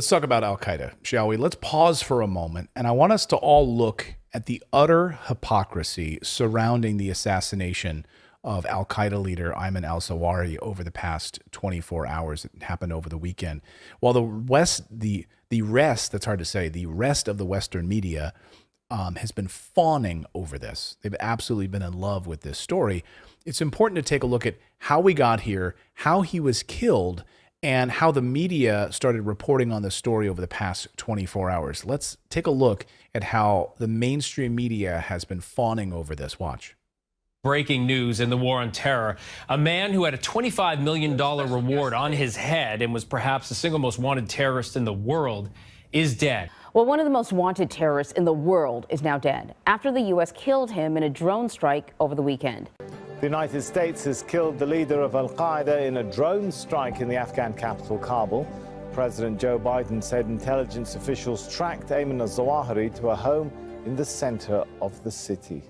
Let's talk about Al Qaeda, shall we? Let's pause for a moment. And I want us to all look at the utter hypocrisy surrounding the assassination of Al Qaeda leader Ayman al-Zawahiri over the past 24 hours. It happened over the weekend. While the rest of the Western media has been fawning over this. They've absolutely been in love with this story. It's important to take a look at how we got here, how he was killed, and how the media started reporting on the story over the past 24 hours. Let's take a look at how the mainstream media has been fawning over this. Watch. Breaking news in the war on terror. A man who had a $25 million reward on his head and was perhaps the single most wanted terrorist in the world is dead. Well, one of the most wanted terrorists in the world is now dead after the U.S. killed him in a drone strike over the weekend. The United States has killed the leader of al Qaeda in a drone strike in the Afghan capital, Kabul. President Joe Biden said intelligence officials tracked Ayman al-Zawahiri to a home in the center of the city.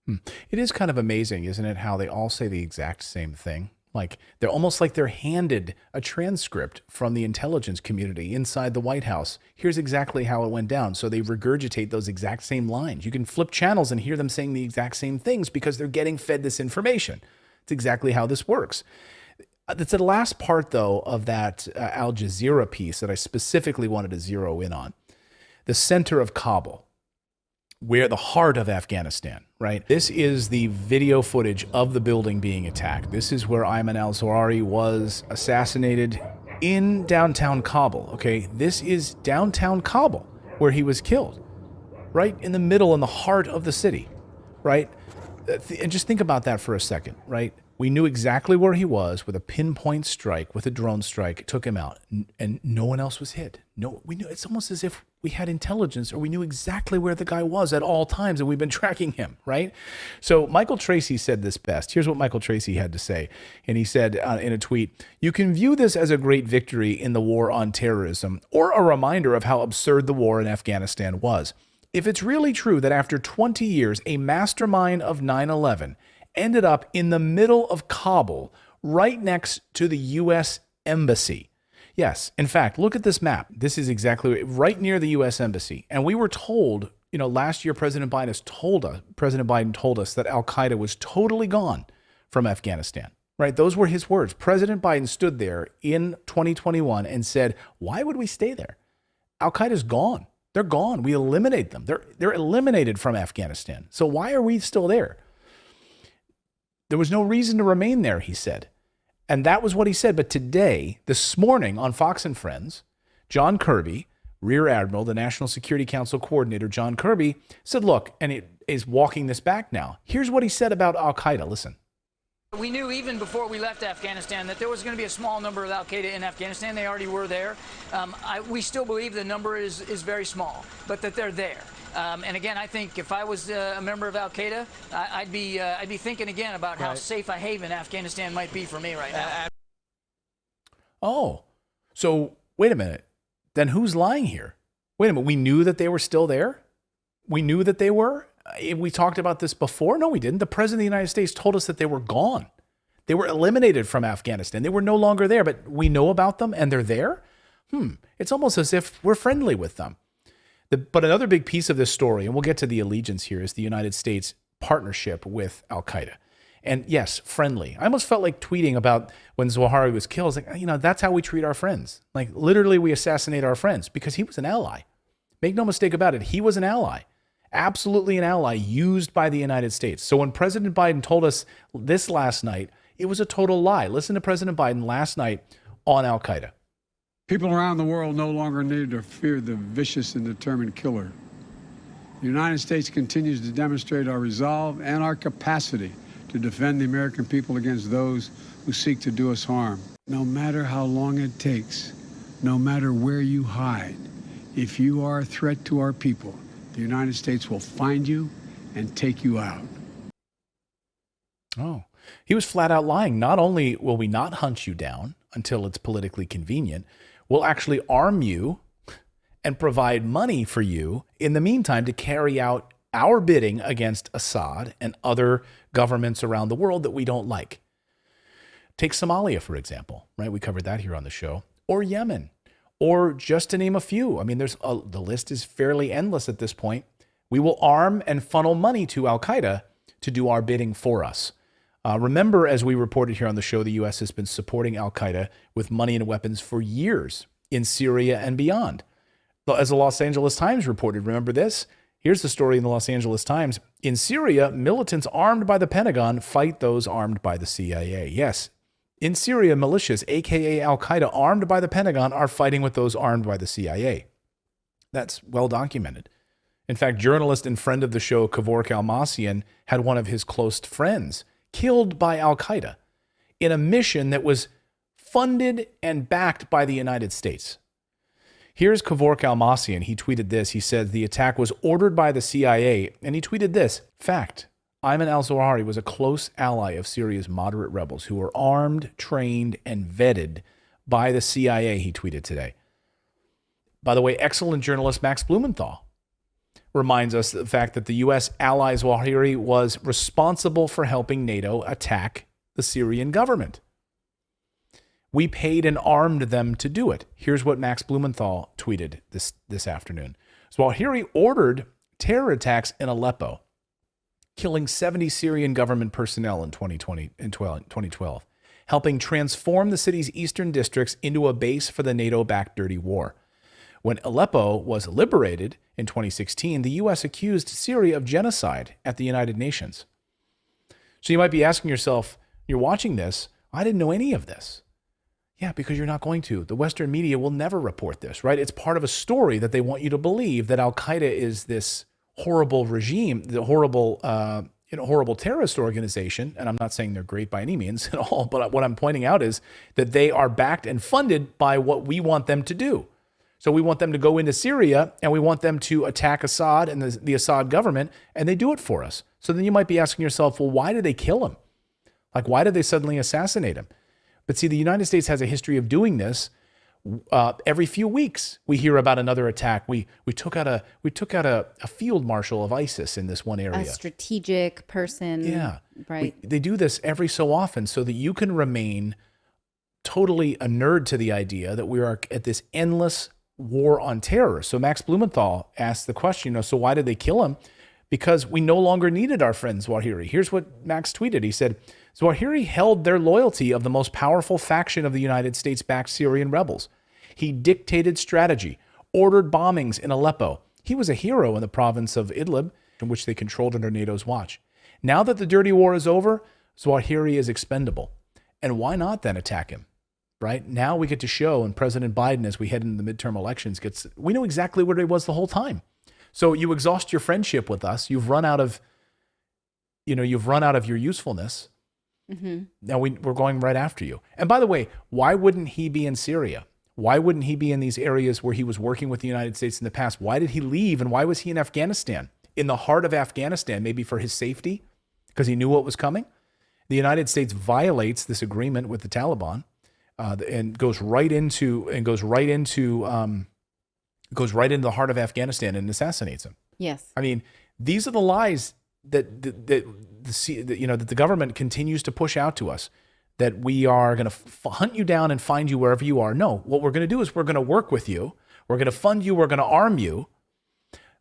It is kind of amazing, isn't it, how they all say the exact same thing? Like they're almost like they're handed a transcript from the intelligence community inside the White House. Here's exactly how it went down. So they regurgitate those exact same lines. You can flip channels and hear them saying the exact same things because they're getting fed this information. It's exactly how this works. It's the last part, though, of that Al Jazeera piece that I specifically wanted to zero in on. The center of Kabul, where the heart of Afghanistan, right? This is the video footage of the building being attacked. This is where Ayman al-Zawahiri was assassinated in downtown Kabul, okay? This is downtown Kabul where he was killed, right in the middle, in the heart of the city, right? And just think about that for a second, right? We knew exactly where he was with a pinpoint strike, with a drone strike, took him out, and no one else was hit. No, we knew. It's almost as if we had intelligence, or we knew exactly where the guy was at all times, and we've been tracking him, right? So Michael Tracy said this best. Here's what Michael Tracy had to say, and he said in a tweet, "You can view this as a great victory in the war on terrorism, or a reminder of how absurd the war in Afghanistan was. If it's really true that after 20 years, a mastermind of 9/11 ended up in the middle of Kabul, right next to the U.S. Embassy." Yes, in fact, look at this map. This is exactly right near the U.S. Embassy. And we were told, last year President Biden told us that Al Qaeda was totally gone from Afghanistan, right? Those were his words. President Biden stood there in 2021 and said, why would we stay there? Al Qaeda's gone. They're gone. We eliminate them. They're eliminated from Afghanistan. So why are we still there? There was no reason to remain there, he said. And that was what he said. But today, this morning on Fox and Friends, John Kirby, Rear Admiral, the National Security Council Coordinator, John Kirby, said, look, and it is walking this back now. Here's what he said about Al Qaeda. Listen. We knew even before we left Afghanistan that there was going to be a small number of Al Qaeda in Afghanistan. They already were there. We still believe the number is very small, but that they're there. And again, I think if I was a member of Al Qaeda, I'd be thinking again about how safe a haven Afghanistan might be for me right now. Oh, so wait a minute. Then who's lying here? Wait a minute. We knew that they were still there. We knew that they were. We talked about this before. No, we didn't. The president of the United States told us that they were gone. They were eliminated from Afghanistan. They were no longer there, but we know about them and they're there. It's almost as if we're friendly with them. But another big piece of this story, and we'll get to the allegiance here, is the United States partnership with Al Qaeda. And yes, friendly. I almost felt like tweeting about when Zawahiri was killed. I was like, that's how we treat our friends. Like literally we assassinate our friends because he was an ally. Make no mistake about it. He was an ally. Absolutely an ally used by the United States. So when President Biden told us this last night, it was a total lie. Listen to President Biden last night on Al Qaeda. People around the world no longer need to fear the vicious and determined killer. The United States continues to demonstrate our resolve and our capacity to defend the American people against those who seek to do us harm. No matter how long it takes, no matter where you hide, if you are a threat to our people, the United States will find you and take you out. Oh, he was flat out lying. Not only will we not hunt you down until it's politically convenient, we'll actually arm you and provide money for you in the meantime to carry out our bidding against Assad and other governments around the world that we don't like. Take Somalia, for example, right? We covered that here on the show. Or Yemen, or just to name a few. I mean, the list is fairly endless at this point. We will arm and funnel money to Al Qaeda to do our bidding for us. Remember, as we reported here on the show, the U.S. has been supporting Al Qaeda with money and weapons for years in Syria and beyond. As the Los Angeles Times reported, remember this? Here's the story in the Los Angeles Times. In Syria, militants armed by the Pentagon fight those armed by the CIA. Yes, in Syria, militias, aka Al Qaeda, armed by the Pentagon, are fighting with those armed by the CIA. That's well documented. In fact, journalist and friend of the show, Kevork Almassian, had one of his close friends killed by Al Qaeda in a mission that was funded and backed by the United States. Here's Kevork Almassian. He tweeted this. He said the attack was ordered by the CIA, and he tweeted this. Fact, Ayman al-Zawahiri was a close ally of Syria's moderate rebels who were armed, trained, and vetted by the CIA, he tweeted today. By the way, excellent journalist Max Blumenthal reminds us of the fact that the U.S. ally Zawahiri was responsible for helping NATO attack the Syrian government. We paid and armed them to do it. Here's what Max Blumenthal tweeted this afternoon. Zawahiri ordered terror attacks in Aleppo, killing 70 Syrian government personnel in 2012, helping transform the city's eastern districts into a base for the NATO-backed dirty war. When Aleppo was liberated in 2016, the U.S. accused Syria of genocide at the United Nations. So you might be asking yourself, you're watching this, I didn't know any of this. Yeah, because you're not going to. The Western media will never report this, right? It's part of a story that they want you to believe that Al Qaeda is this horrible regime, the horrible terrorist organization. And I'm not saying they're great by any means at all, but what I'm pointing out is that they are backed and funded by what we want them to do. So we want them to go into Syria and we want them to attack Assad and the Assad government, and they do it for us. So then you might be asking yourself, well, why did they kill him? Like, why did they suddenly assassinate him? But see, the United States has a history of doing this. Every few weeks, we hear about another attack. We took out a field marshal of ISIS in this one area. A strategic person. Yeah, right. They do this every so often so that you can remain totally a nerd to the idea that we are at this endless war on terror. So Max Blumenthal asked the question, so why did they kill him? Because we no longer needed our friend Zawahiri. Here's what Max tweeted. He said, Zawahiri held their loyalty of the most powerful faction of the United States-backed Syrian rebels. He dictated strategy, ordered bombings in Aleppo. He was a hero in the province of Idlib, in which they controlled under NATO's watch. Now that the dirty war is over, Zawahiri is expendable. And why not then attack him? Right? Now we get to show, and President Biden, as we head into the midterm elections, we know exactly where he was the whole time. So you exhaust your friendship with us. You've run out of your usefulness. Mm-hmm. Now we're going right after you. And by the way, why wouldn't he be in Syria? Why wouldn't he be in these areas where he was working with the United States in the past? Why did he leave? And why was he in Afghanistan? In the heart of Afghanistan, maybe for his safety, because he knew what was coming. The United States violates this agreement with the Taliban and goes right into the heart of Afghanistan and assassinates him. Yes. I mean, these are the lies that the government continues to push out to us, that we are going to hunt you down and find you wherever you are. No, what we're going to do is we're going to work with you. We're going to fund you. We're going to arm you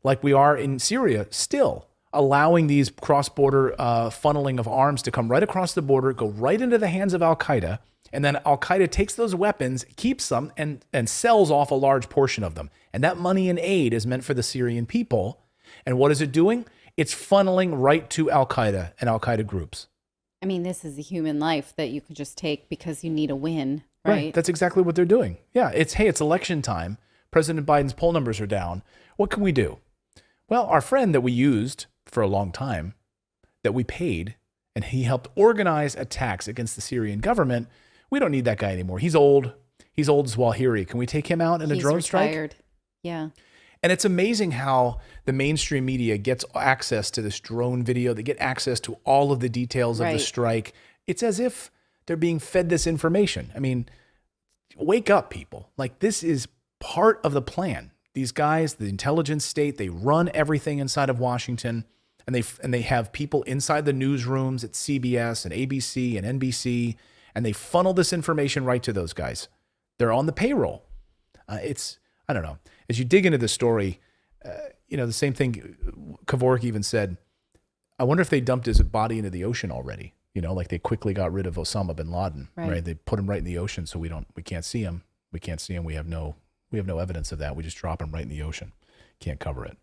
like we are in Syria, still allowing these cross-border funneling of arms to come right across the border, go right into the hands of Al Qaeda. And then Al Qaeda takes those weapons, keeps them, and sells off a large portion of them. And that money and aid is meant for the Syrian people. And what is it doing? It's funneling right to Al Qaeda and Al Qaeda groups. I mean, this is a human life that you could just take because you need a win, right? That's exactly what they're doing. Yeah, it's election time. President Biden's poll numbers are down. What can we do? Well, our friend that we used for a long time, that we paid, and he helped organize attacks against the Syrian government, we don't need that guy anymore. He's old. He's old as Zawahiri. Can we take him out in a drone strike? Yeah. And it's amazing how the mainstream media gets access to this drone video. They get access to all of the details of the strike. It's as if they're being fed this information. I mean, wake up, people. Like, this is part of the plan. These guys, the intelligence state, they run everything inside of Washington, and they have people inside the newsrooms at CBS and ABC and NBC, and they funnel this information right to those guys. They're on the payroll. I don't know. As you dig into the story, the same thing. Kevork even said, I wonder if they dumped his body into the ocean already. Like they quickly got rid of Osama bin Laden, right? They put him right in the ocean, so we can't see him. We can't see him. We have no evidence of that. We just drop him right in the ocean. Can't cover it.